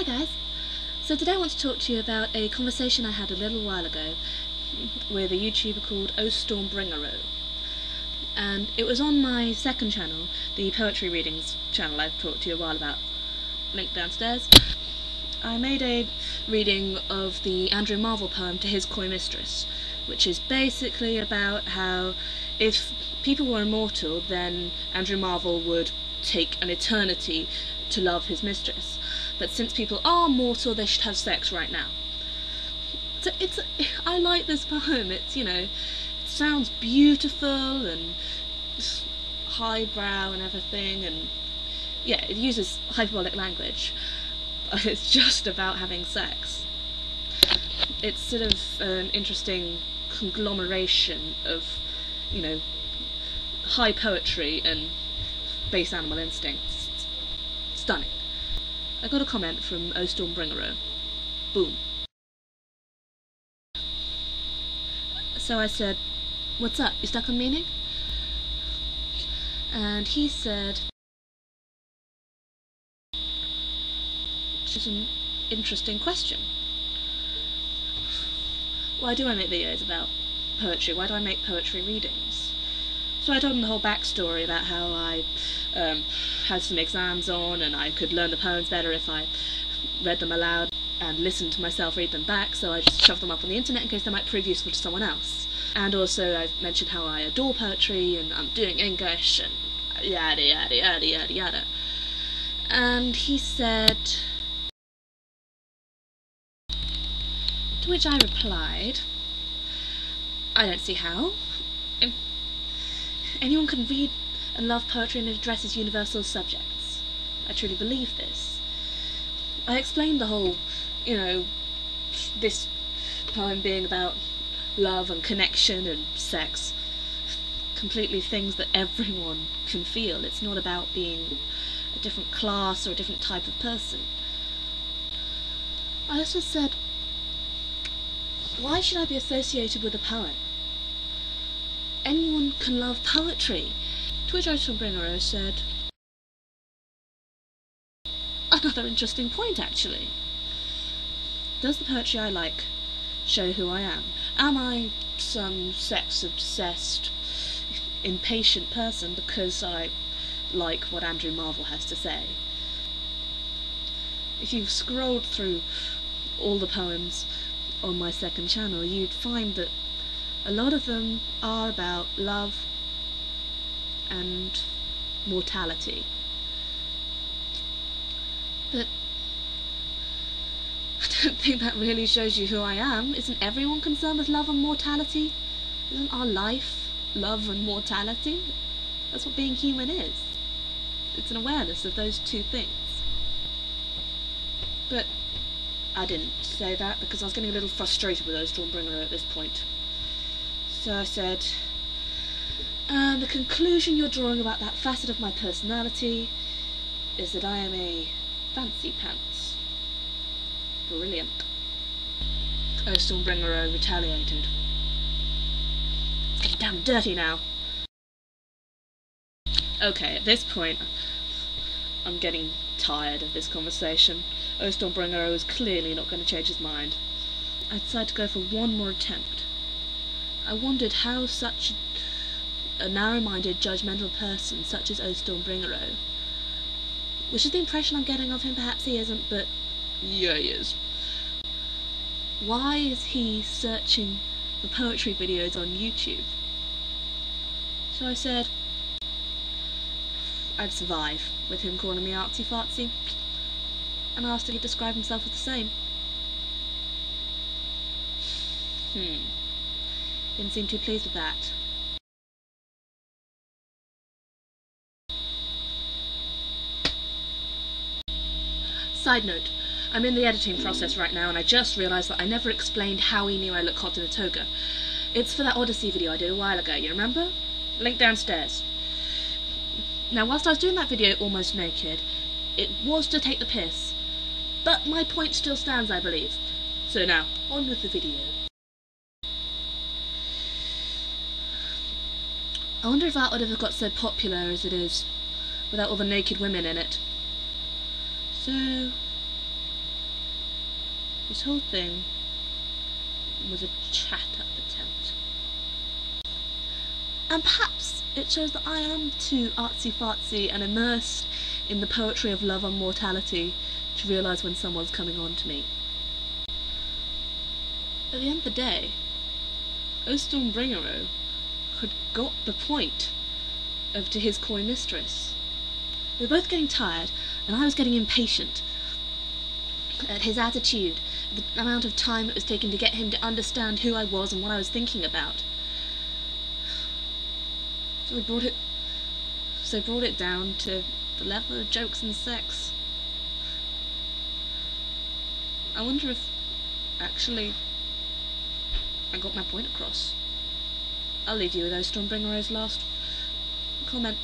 Hi guys! So today I want to talk to you about a conversation I had a little while ago with a YouTuber called Stormbringero. And it was on my second channel, the poetry readings channel I've talked to you a while about, link downstairs. I made a reading of the Andrew Marvell poem To His Coy Mistress, which is basically about how if people were immortal, then Andrew Marvell would take an eternity to love his mistress. But since people are mortal, they should have sex right now. So I like this poem. It's, it sounds beautiful and highbrow and everything, and yeah, it uses hyperbolic language, but it's just about having sex. It's sort of an interesting conglomeration of, high poetry and base animal instincts. It's stunning. I got a comment from Stormbringero. Boom. So I said, "What's up? You stuck on meaning?" And he said, which is an interesting question. Why do I make videos about poetry? Why do I make poetry readings? So I told him the whole backstory about how I had some exams on and I could learn the poems better if I read them aloud and listened to myself read them back, so I just shoved them up on the internet in case they might prove useful to someone else. And also I've mentioned how I adore poetry and I'm doing English and yada yada yada yada yada. And he said, to which I replied, I don't see how. Anyone can read and love poetry and it addresses universal subjects. I truly believe this. I explained the whole, this poem being about love and connection and sex. Completely things that everyone can feel. It's not about being a different class or a different type of person. I also said, why should I be associated with a poet? Anyone can love poetry. To which Stormbringero said, another interesting point actually. Does the poetry I like show who I am? Am I some sex-obsessed, impatient person because I like what Andrew Marvell has to say? If you've scrolled through all the poems on my second channel, you'd find that a lot of them are about love and mortality. But I don't think that really shows you who I am. Isn't everyone concerned with love and mortality? Isn't our life love and mortality? That's what being human is. It's an awareness of those two things. But I didn't say that because I was getting a little frustrated with Stormbringero at this point. So I said, and the conclusion you're drawing about that facet of my personality is that I am a fancy pants. Brilliant. Stormbringero retaliated. It's getting damn dirty now. Okay, at this point, I'm getting tired of this conversation. Stormbringero is clearly not going to change his mind. I decided to go for one more attempt. I wondered how such a narrow-minded, judgmental person such as Stormbringero, which is the impression I'm getting of him, perhaps he isn't, but yeah, he is. Why is he searching for poetry videos on YouTube? So I said I'd survive with him calling me artsy-fartsy, and asked if he'd describe himself as the same. Didn't seem too pleased with that. Side note, I'm in the editing process right now and I just realised that I never explained how he knew I look hot in a toga. It's for that Odyssey video I did a while ago, you remember? Link downstairs. Now, whilst I was doing that video almost naked, it was to take the piss, but my point still stands, I believe. So now, on with the video. I wonder if that would have got so popular as it is, without all the naked women in it. So, This whole thing was a chat-up attempt. And perhaps it shows that I am too artsy-fartsy and immersed in the poetry of love and mortality to realise when someone's coming on to me. At the end of the day, O Stormbringero had got the point to his coy mistress. We were both getting tired, and I was getting impatient at his attitude, the amount of time it was taking to get him to understand who I was and what I was thinking about. So brought it down to the level of jokes and sex. I wonder if, actually, I got my point across. I'll leave you with those Stormbringero's last comment.